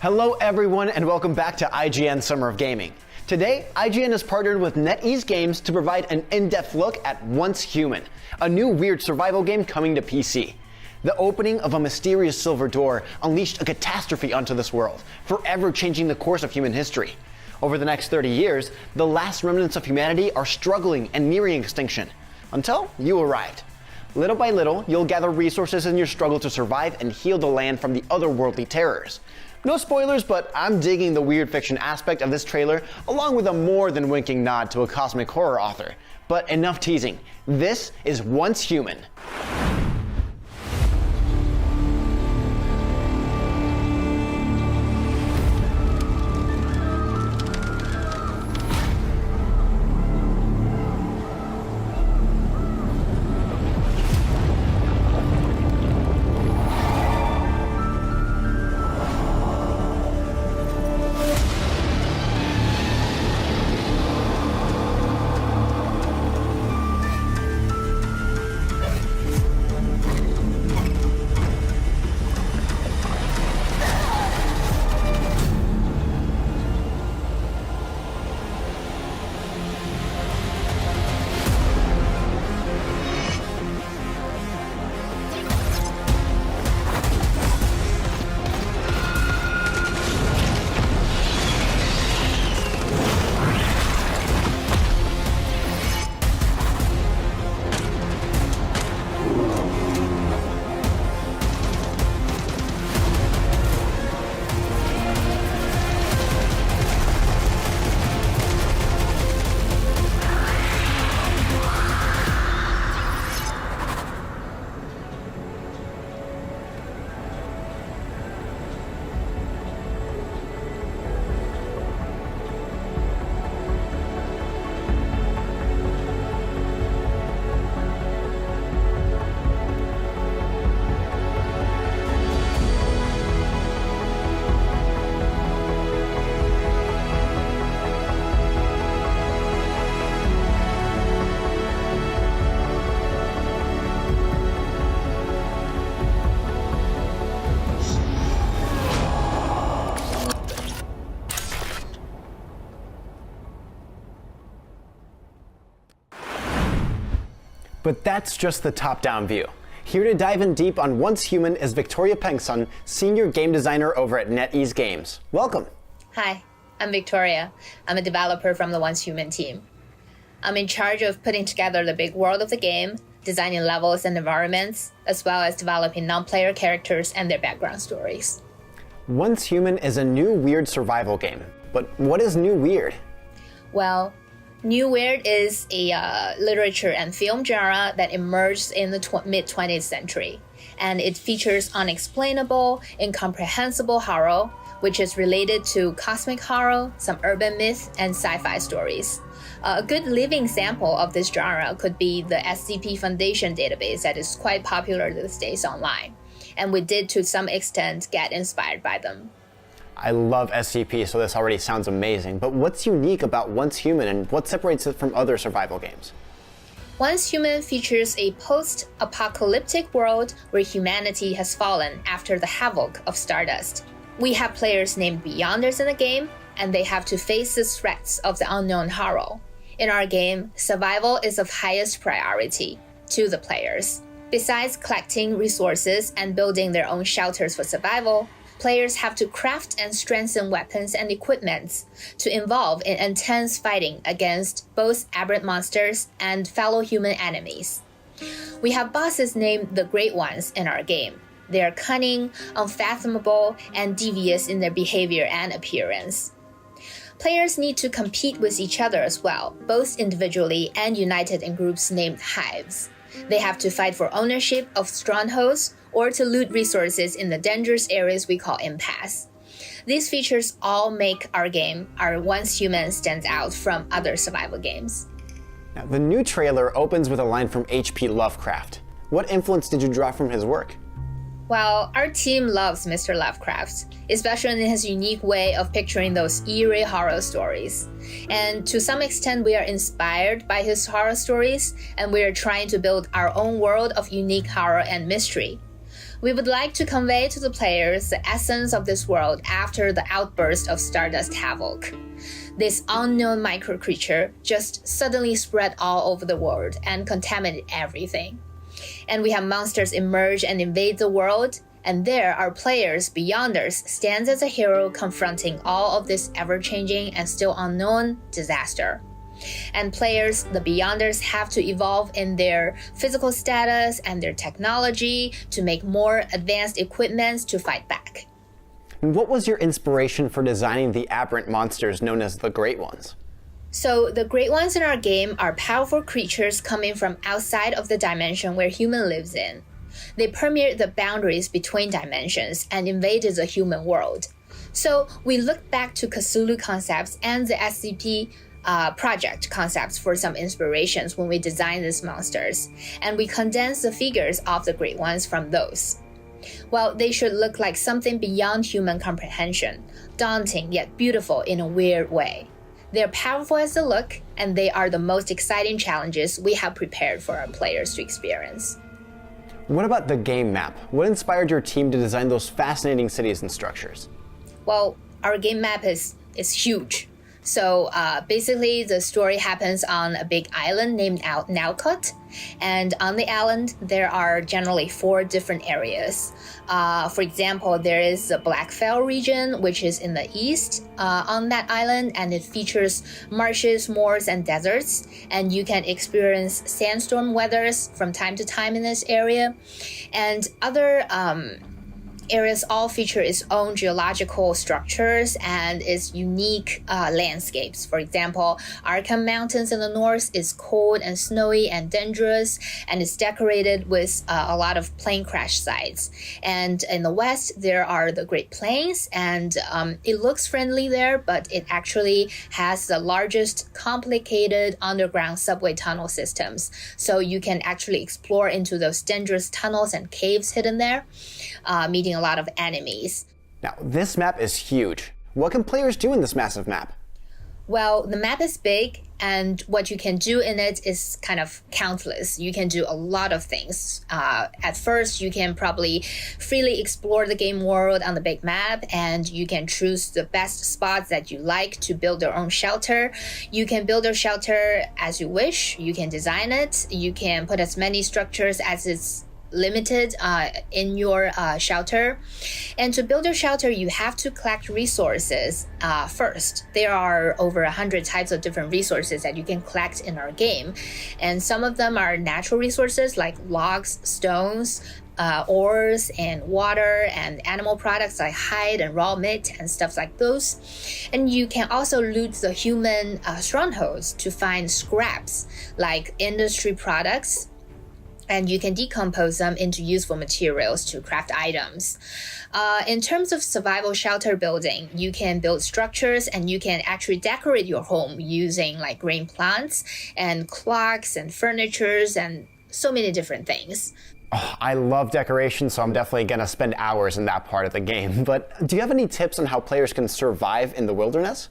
Hello everyone and welcome back to IGN Summer of Gaming. Today, IGN has partnered with NetEase Games to provide an in-depth look at Once Human, a new weird survival game coming to PC. The opening of a mysterious silver door unleashed a catastrophe onto this world, forever changing the course of human history. Over the next 30 years, the last remnants of humanity are struggling and nearing extinction, until you arrived. Little by little, you'll gather resources in your struggle to survive and heal the land from the otherworldly terrors. No spoilers, but I'm digging the weird fiction aspect of this trailer, along with a more than winking nod to a cosmic horror author. But enough teasing. This is Once Human. But that's just the top-down view. Here to dive in deep on Once Human is Victoria Pengson, Senior Game Designer over at NetEase Games. Welcome. Hi, I'm Victoria. I'm a developer from the Once Human team. I'm in charge of putting together the big world of the game, designing levels and environments, as well as developing non-player characters and their background stories. Once Human is a new weird survival game. But what is new weird? Well, New Weird is a literature and film genre that emerged in the mid-20th century, and it features unexplainable, incomprehensible horror, which is related to cosmic horror, some urban myth, and sci-fi stories. A good living sample of this genre could be the SCP Foundation database that is quite popular these days online, and we did to some extent get inspired by them. I love SCP, so this already sounds amazing, but what's unique about Once Human and what separates it from other survival games? Once Human features a post-apocalyptic world where humanity has fallen after the havoc of Stardust. We have players named Beyonders in the game, and they have to face the threats of the unknown horror. In our game, survival is of highest priority to the players. Besides collecting resources and building their own shelters for survival, players have to craft and strengthen weapons and equipment to involve in intense fighting against both aberrant monsters and fellow human enemies. We have bosses named the Great Ones in our game. They are cunning, unfathomable, and devious in their behavior and appearance. Players need to compete with each other as well, both individually and united in groups named hives. They have to fight for ownership of strongholds or to loot resources in the dangerous areas we call impasse. These features all make our game, our Once Human, stands out from other survival games. Now, the new trailer opens with a line from H.P. Lovecraft. What influence did you draw from his work? Well, our team loves Mr. Lovecraft, especially in his unique way of picturing those eerie horror stories. And to some extent, we are inspired by his horror stories, and we are trying to build our own world of unique horror and mystery. We would like to convey to the players the essence of this world after the outburst of Stardust Havoc. This unknown micro-creature just suddenly spread all over the world and contaminated everything. And we have monsters emerge and invade the world, and there our players, Beyonders, stands as a hero confronting all of this ever-changing and still unknown disaster. And players, the Beyonders, have to evolve in their physical status and their technology to make more advanced equipments to fight back. What was your inspiration for designing the Aberrant monsters known as the Great Ones? So the Great Ones in our game are powerful creatures coming from outside of the dimension where human lives in. They permeate the boundaries between dimensions and invaded the human world. So we look back to Cthulhu concepts and the SCP project concepts for some inspirations when we design these monsters, and we condense the figures of the Great Ones from those. Well, they should look like something beyond human comprehension, daunting yet beautiful in a weird way. They're powerful as they look, and they are the most exciting challenges we have prepared for our players to experience. What about the game map? What inspired your team to design those fascinating cities and structures? Well, our game map is huge. So basically, the story happens on a big island named Nalcott. And on the island, there are generally 4 different areas. For example, there is the Blackfell region, which is in the east on that island, and it features marshes, moors, and deserts. And you can experience sandstorm weathers from time to time in this area. And other areas all feature its own geological structures and its unique landscapes. For example, Arkham Mountains in the north is cold and snowy and dangerous, and it's decorated with a lot of plane crash sites. And in the west, there are the Great Plains, and it looks friendly there, but it actually has the largest complicated underground subway tunnel systems. So you can actually explore into those dangerous tunnels and caves hidden there, meeting a lot of enemies. Now, this map is huge. What can players do in this massive map? Well, the map is big, and what you can do in it is kind of countless. You can do a lot of things. At first, you can probably freely explore the game world on the big map, and you can choose the best spots that you like to build your own shelter. You can build your shelter as you wish. You can design it. You can put as many structures as it's limited in your shelter. And to build your shelter, you have to collect resources first. There are over 100 types of different resources that you can collect in our game. And some of them are natural resources like logs, stones, ores, and water, and animal products like hide and raw meat and stuff like those. And you can also loot the human strongholds to find scraps like industry products, and you can decompose them into useful materials to craft items. In terms of survival shelter building, you can build structures and you can actually decorate your home using like green plants and clocks and furnitures and so many different things. Oh, I love decoration, so I'm definitely going to spend hours in that part of the game. But do you have any tips on how players can survive in the wilderness?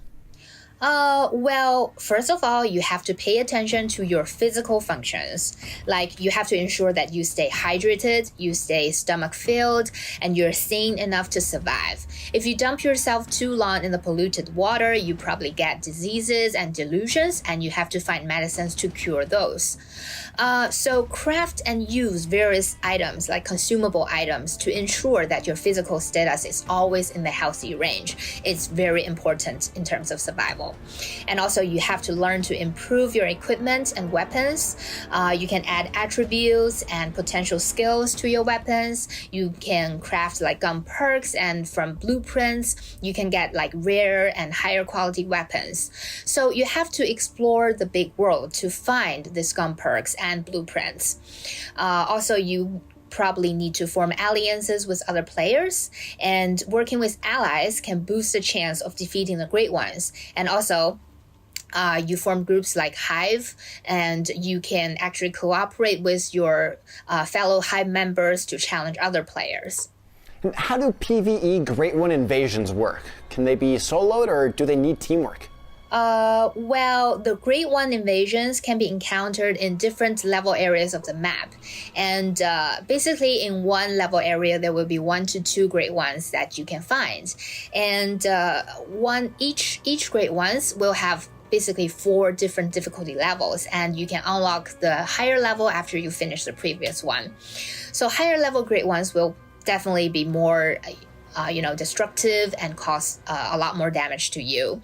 Well, first of all, you have to pay attention to your physical functions. Like, you have to ensure that you stay hydrated, you stay stomach-filled, and you're sane enough to survive. If you dump yourself too long in the polluted water, you probably get diseases and delusions, and you have to find medicines to cure those. So craft and use various items, like consumable items, to ensure that your physical status is always in the healthy range. It's very important in terms of survival. And also, you have to learn to improve your equipment and weapons. You can add attributes and potential skills to your weapons. You can craft like gun perks, and from blueprints, you can get like rare and higher quality weapons. So you have to explore the big world to find these gun perks and blueprints. Also, you probably need to form alliances with other players, and working with allies can boost the chance of defeating the Great Ones. And also, you form groups like Hive, and you can actually cooperate with your fellow Hive members to challenge other players. And how do PvE Great One invasions work? Can they be soloed, or do they need teamwork? Well, the Great One invasions can be encountered in different level areas of the map. And basically in one level area, there will be 1 to 2 Great Ones that you can find. And each Great Ones will have basically 4 different difficulty levels, and you can unlock the higher level after you finish the previous one. So higher level Great Ones will definitely be more destructive and cause a lot more damage to you.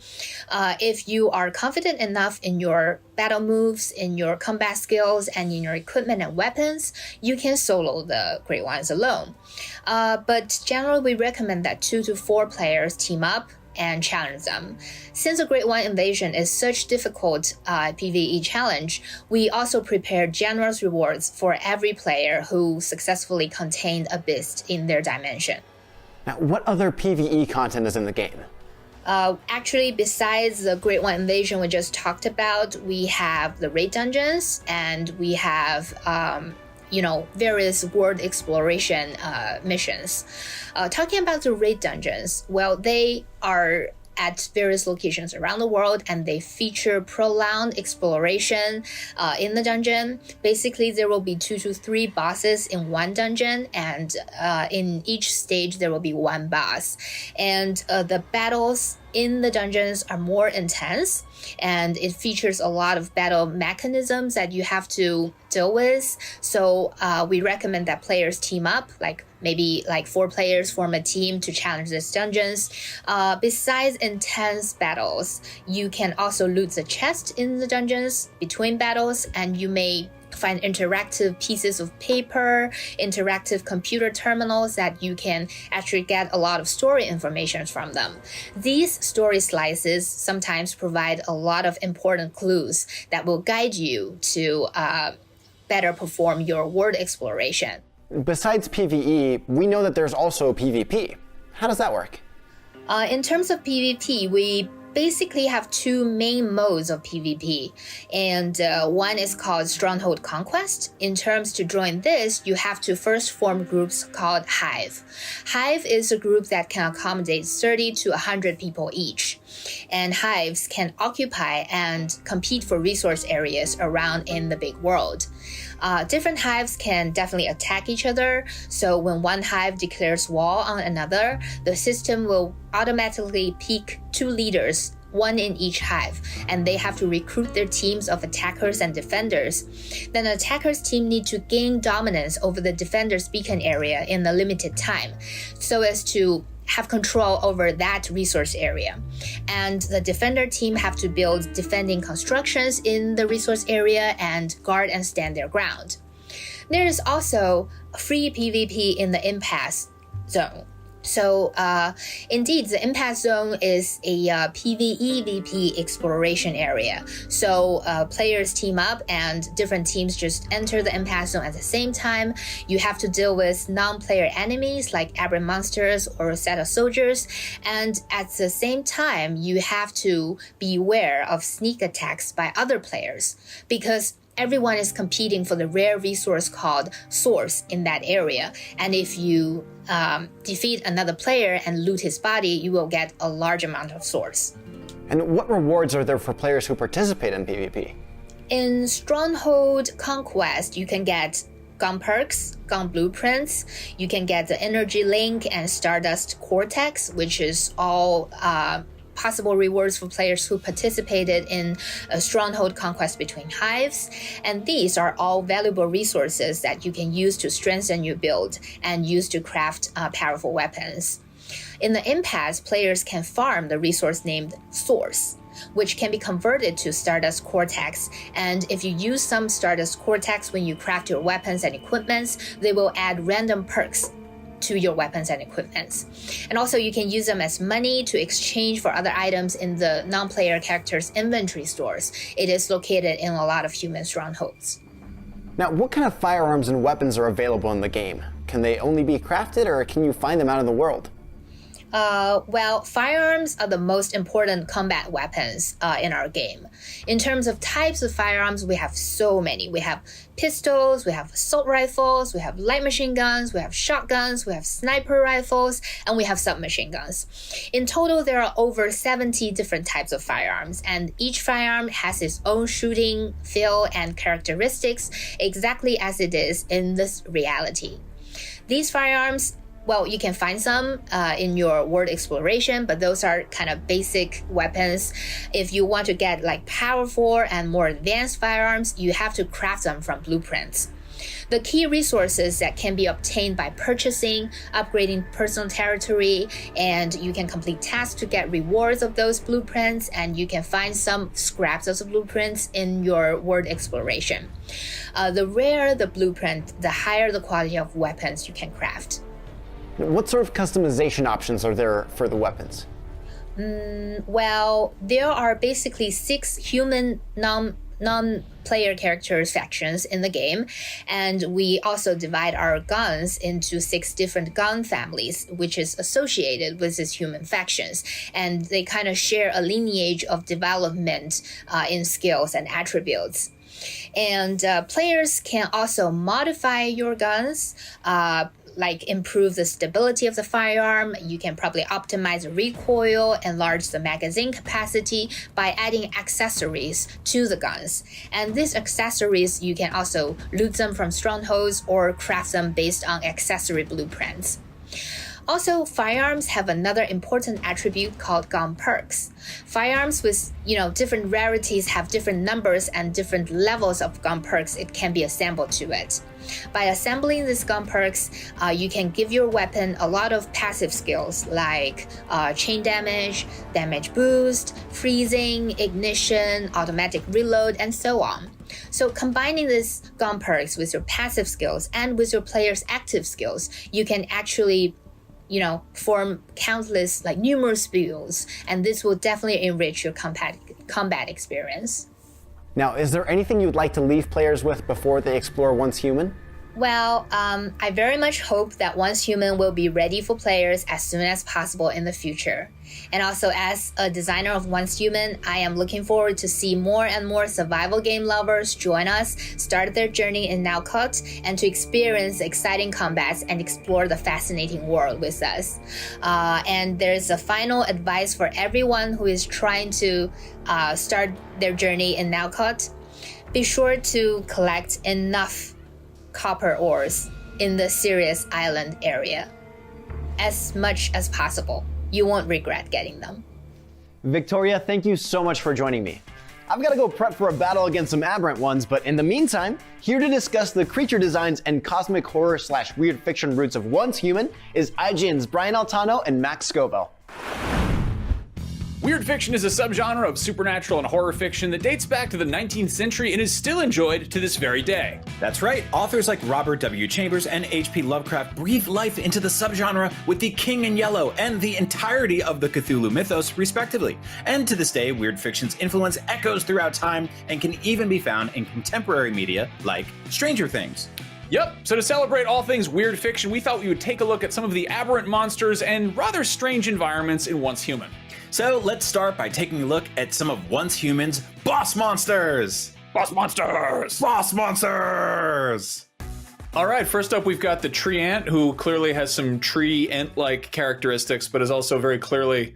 If you are confident enough in your battle moves, in your combat skills, and in your equipment and weapons, you can solo the Great Ones alone. But generally, we recommend that 2 to 4 players team up and challenge them. Since the Great One invasion is such difficult PvE challenge, we also prepared generous rewards for every player who successfully contained a beast in their dimension. Now, what other PvE content is in the game? Actually, besides the Great One invasion we just talked about, we have the raid dungeons, and we have various world exploration missions. Talking about the raid dungeons, well, they are at various locations around the world, and they feature prolonged exploration in the dungeon. Basically, there will be 2 to 3 bosses in one dungeon, and in each stage there will be 1 boss. And the battles in the dungeons are more intense, and it features a lot of battle mechanisms that you have to deal with. So we recommend that players team up, maybe 4 players form a team to challenge these dungeons. Besides intense battles, you can also loot the chest in the dungeons between battles, and you may find interactive pieces of paper, interactive computer terminals that you can actually get a lot of story information from them. These story slices sometimes provide a lot of important clues that will guide you to better perform your world exploration. Besides PvE, we know that there's also PvP. How does that work? In terms of PvP, we basically have 2 main modes of PvP, and one is called Stronghold Conquest. In terms to join this, you have to first form groups called Hive. Hive is a group that can accommodate 30 to 100 people each, and hives can occupy and compete for resource areas around in the big world. Different hives can definitely attack each other, so when one hive declares war on another, the system will automatically pick 2 leaders, 1 in each hive, and they have to recruit their teams of attackers and defenders. Then the attackers team need to gain dominance over the defenders' beacon area in a limited time, so as to have control over that resource area. And the defender team have to build defending constructions in the resource area and guard and stand their ground. There is also free PvP in the impasse zone. So indeed, the impasse zone is a PvE-VP exploration area. So players team up and different teams just enter the impasse zone at the same time. You have to deal with non-player enemies like Aberrant monsters or a set of soldiers. And at the same time, you have to be aware of sneak attacks by other players, because everyone is competing for the rare resource called source in that area. And if you defeat another player and loot his body, you will get a large amount of source. And what rewards are there for players who participate in PvP? In Stronghold Conquest, you can get gun perks, gun blueprints. You can get the energy link and Stardust Cortex, which is all possible rewards for players who participated in a Stronghold Conquest between hives. And these are all valuable resources that you can use to strengthen your build and use to craft powerful weapons. In the impasse, players can farm the resource named Source, which can be converted to Stardust Cortex. And if you use some Stardust Cortex when you craft your weapons and equipments, they will add random perks to your weapons and equipments. And also you can use them as money to exchange for other items in the non-player characters' inventory stores. It is located in a lot of human strongholds. Now, what kind of firearms and weapons are available in the game? Can they only be crafted, or can you find them out in the world? Well, firearms are the most important combat weapons in our game. In terms of types of firearms, we have so many. We have pistols, we have assault rifles, we have light machine guns, we have shotguns, we have sniper rifles, and we have submachine guns. In total, there are over 70 different types of firearms, and each firearm has its own shooting, feel, and characteristics exactly as it is in this reality. These firearms, well, you can find some in your world exploration, but those are kind of basic weapons. If you want to get like powerful and more advanced firearms, you have to craft them from blueprints. The key resources that can be obtained by purchasing, upgrading personal territory, and you can complete tasks to get rewards of those blueprints, and you can find some scraps of the blueprints in your world exploration. The rarer the blueprint, the higher the quality of weapons you can craft. What sort of customization options are there for the weapons? Well, there are basically 6 human non-player characters factions in the game, and we also divide our guns into 6 different gun families, which is associated with these human factions, and they kind of share a lineage of development in skills and attributes. And players can also modify your guns, like improve the stability of the firearm. You can probably optimize the recoil, enlarge the magazine capacity by adding accessories to the guns. And these accessories, you can also loot them from strongholds or craft them based on accessory blueprints. Also, firearms have another important attribute called gun perks. Firearms with, different rarities have different numbers and different levels of gun perks it can be assembled to it. By assembling these gun perks, you can give your weapon a lot of passive skills like chain damage, damage boost, freezing, ignition, automatic reload, and so on. So combining these gun perks with your passive skills and with your player's active skills, you can actually form countless, numerous builds, and this will definitely enrich your combat experience. Now, is there anything you'd like to leave players with before they explore Once Human? Well, I very much hope that Once Human will be ready for players as soon as possible in the future. And also, as a designer of Once Human, I am looking forward to see more and more survival game lovers join us, start their journey in Nowcut, and to experience exciting combats and explore the fascinating world with us. And there's a final advice for everyone who is trying to start their journey in Nowcut. Be sure to collect enough copper ores in the Sirius Island area, as much as possible. You won't regret getting them. Victoria, thank you so much for joining me. I've got to go prep for a battle against some Aberrant ones, but in the meantime, here to discuss the creature designs and cosmic horror / weird fiction roots of Once Human is IGN's Brian Altano and Max Scoville. Weird fiction is a subgenre of supernatural and horror fiction that dates back to the 19th century and is still enjoyed to this very day. That's right, authors like Robert W. Chambers and H.P. Lovecraft breathe life into the subgenre with The King in Yellow and the entirety of the Cthulhu mythos, respectively. And to this day, weird fiction's influence echoes throughout time and can even be found in contemporary media like Stranger Things. Yep, so to celebrate all things weird fiction, we thought we would take a look at some of the aberrant monsters and rather strange environments in Once Human. So let's start by taking a look at some of Once Human's boss monsters! Boss monsters! Boss monsters! All right, first up we've got the tree ant, who clearly has some tree ant-like characteristics, but is also very clearly,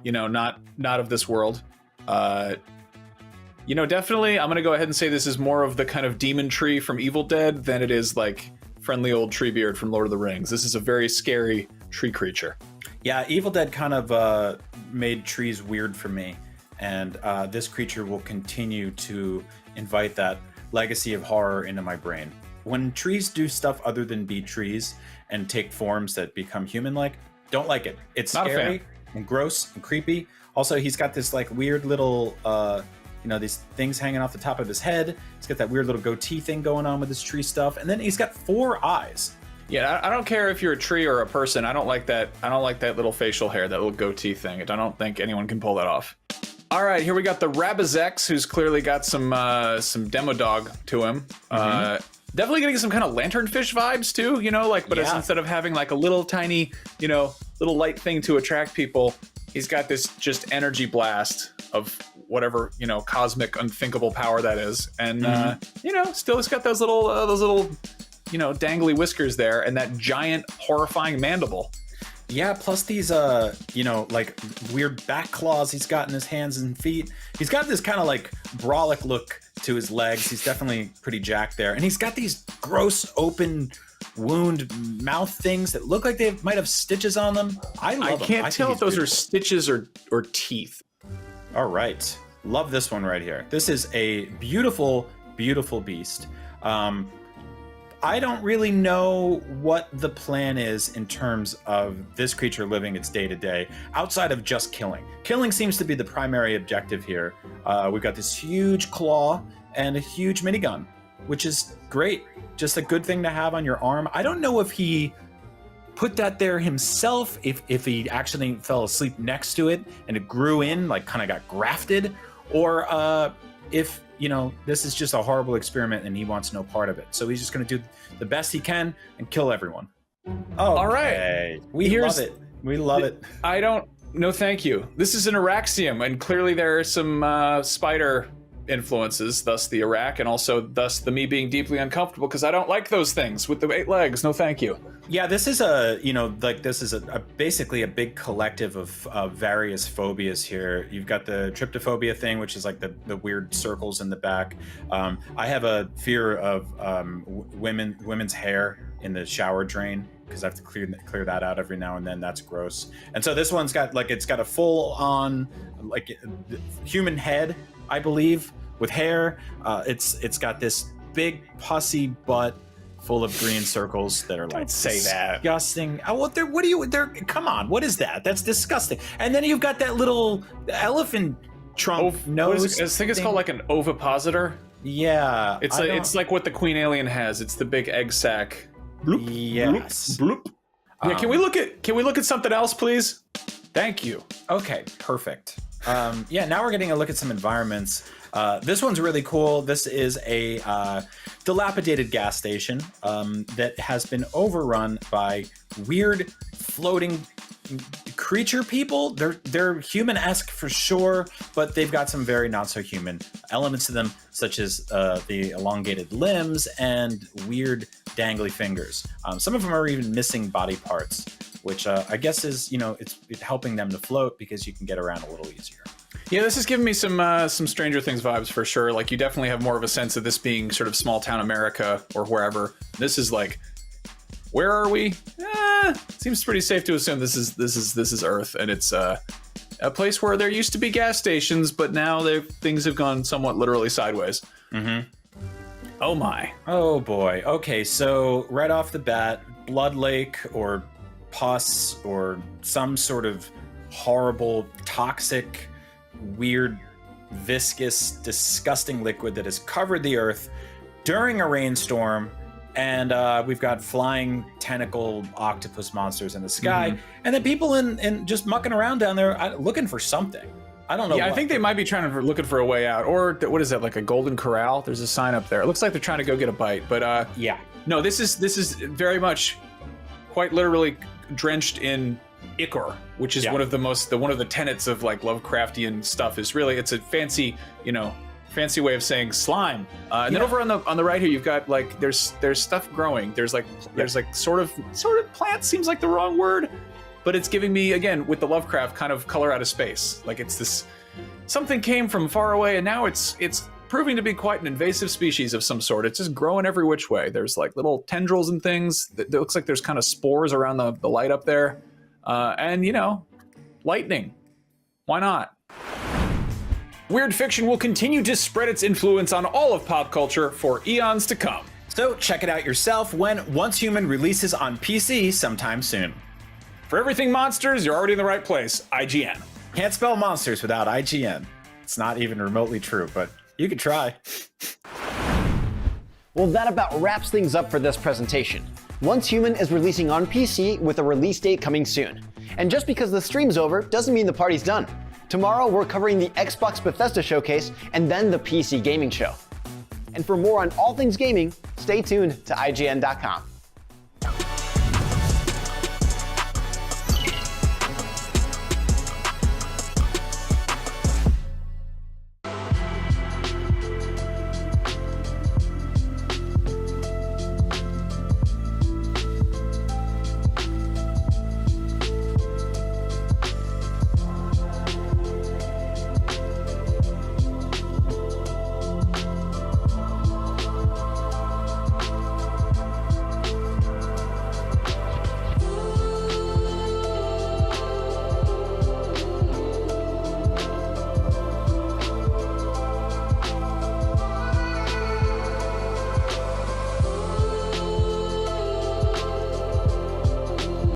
not of this world. Definitely, I'm gonna go ahead and say this is more of the kind of demon tree from Evil Dead than it is like friendly old Treebeard from Lord of the Rings. This is a very scary tree creature. Yeah, Evil Dead kind of made trees weird for me, and this creature will continue to invite that legacy of horror into my brain. When trees do stuff other than be trees and take forms that become human-like, don't like it. It's Not scary and gross and creepy. Also, he's got this weird little, these things hanging off the top of his head. He's got that weird little goatee thing going on with his tree stuff, and then he's got 4 eyes. Yeah, I don't care if you're a tree or a person. I don't like that little facial hair, that little goatee thing. I don't think anyone can pull that off. All right, here we got the Rabazex, who's clearly got some demo dog to him. Definitely getting some kind of lanternfish vibes too, but it's instead of having like a little tiny, light thing to attract people. He's got this just energy blast of whatever, cosmic unthinkable power that is. And, still he's got those little, dangly whiskers there and that giant horrifying mandible. Yeah, plus these, like weird back claws he's got in his hands and feet. He's got this kind of like brolic look to his legs. He's definitely pretty jacked there. And he's got these gross open wound mouth things that look like they might have stitches on them. I love them. I can't tell if those are stitches or teeth. All right. Love this one right here. This is a beautiful, beautiful beast. I don't really know what the plan is in terms of this creature living its day-to-day outside of just killing. Killing seems to be the primary objective here. We've got this huge claw and a huge minigun, which is great. Just a good thing to have on your arm. I don't know if he put that there himself, if he actually fell asleep next to it and it grew in, like kind of got grafted, or if this is just a horrible experiment and he wants no part of it. So he's just going to do the best he can and kill everyone. Oh, all right. We love it. We love it. No, thank you. This is an Araxium, and clearly there are some spider influences, thus the Iraq, and also thus the me being deeply uncomfortable because I don't like those things with the 8 legs. No, thank you. Yeah, this is basically a big collective of various phobias here. You've got the Tryptophobia thing, which is like the weird circles in the back. I have a fear of women's hair in the shower drain because I have to clear that out every now and then. That's gross. And so this one's got it's got a full on human head, I believe, with hair. It's got this big pussy butt full of green circles that are Don't say that. Disgusting. Oh, come on, what is that? That's disgusting. And then you've got that little elephant trunk nose. I think it's called like an ovipositor. Yeah. It's like what the queen alien has. It's the big egg sac. Bloop, yes. Bloop, bloop. Yeah, can we look at something else, please? Thank you. Okay, perfect. Now we're getting a look at some environments. This one's really cool. This is a dilapidated gas station that has been overrun by weird floating creature people. They're human-esque for sure, but they've got some very not so human elements to them, such as the elongated limbs and weird dangly fingers. Some of them are even missing body parts, which I guess is it's helping them to float because you can get around a little easier. Yeah, this is giving me some Stranger Things vibes for sure. Like you definitely have more of a sense of this being sort of small town America or wherever. This is like, where are we? Seems pretty safe to assume this is Earth, and it's a place where there used to be gas stations, but now things have gone somewhat literally sideways. Mm-hmm. Oh my. Oh boy. Okay, so right off the bat, blood lake or pus or some sort of horrible, toxic, weird, viscous, disgusting liquid that has covered the earth during a rainstorm, and we've got flying tentacle octopus monsters in the sky, and then people in just mucking around down there looking for something. I don't know. Yeah, I think they might be looking for a way out, or what is that, like a golden corral? There's a sign up there. It looks like they're trying to go get a bite, but yeah. No, this is very much, quite literally drenched in ichor, which is one of the tenets of like Lovecraftian stuff. Is really it's a fancy way of saying slime. And then over on the right here, you've got like there's stuff growing. There's like sort of plant seems like the wrong word, but it's giving me again with the Lovecraft kind of color out of space. Like it's this something came from far away, and now it's proving to be quite an invasive species of some sort. It's just growing every which way. There's like little tendrils and things. It looks like there's kind of spores around the light up there. And lightning. Why not? Weird fiction will continue to spread its influence on all of pop culture for eons to come. So check it out yourself when Once Human releases on PC sometime soon. For everything monsters, you're already in the right place. IGN. Can't spell monsters without IGN. It's not even remotely true, but you could try. Well, that about wraps things up for this presentation. Once Human is releasing on PC with a release date coming soon. And just because the stream's over doesn't mean the party's done. Tomorrow we're covering the Xbox Bethesda showcase and then the PC gaming show. And for more on all things gaming, stay tuned to IGN.com.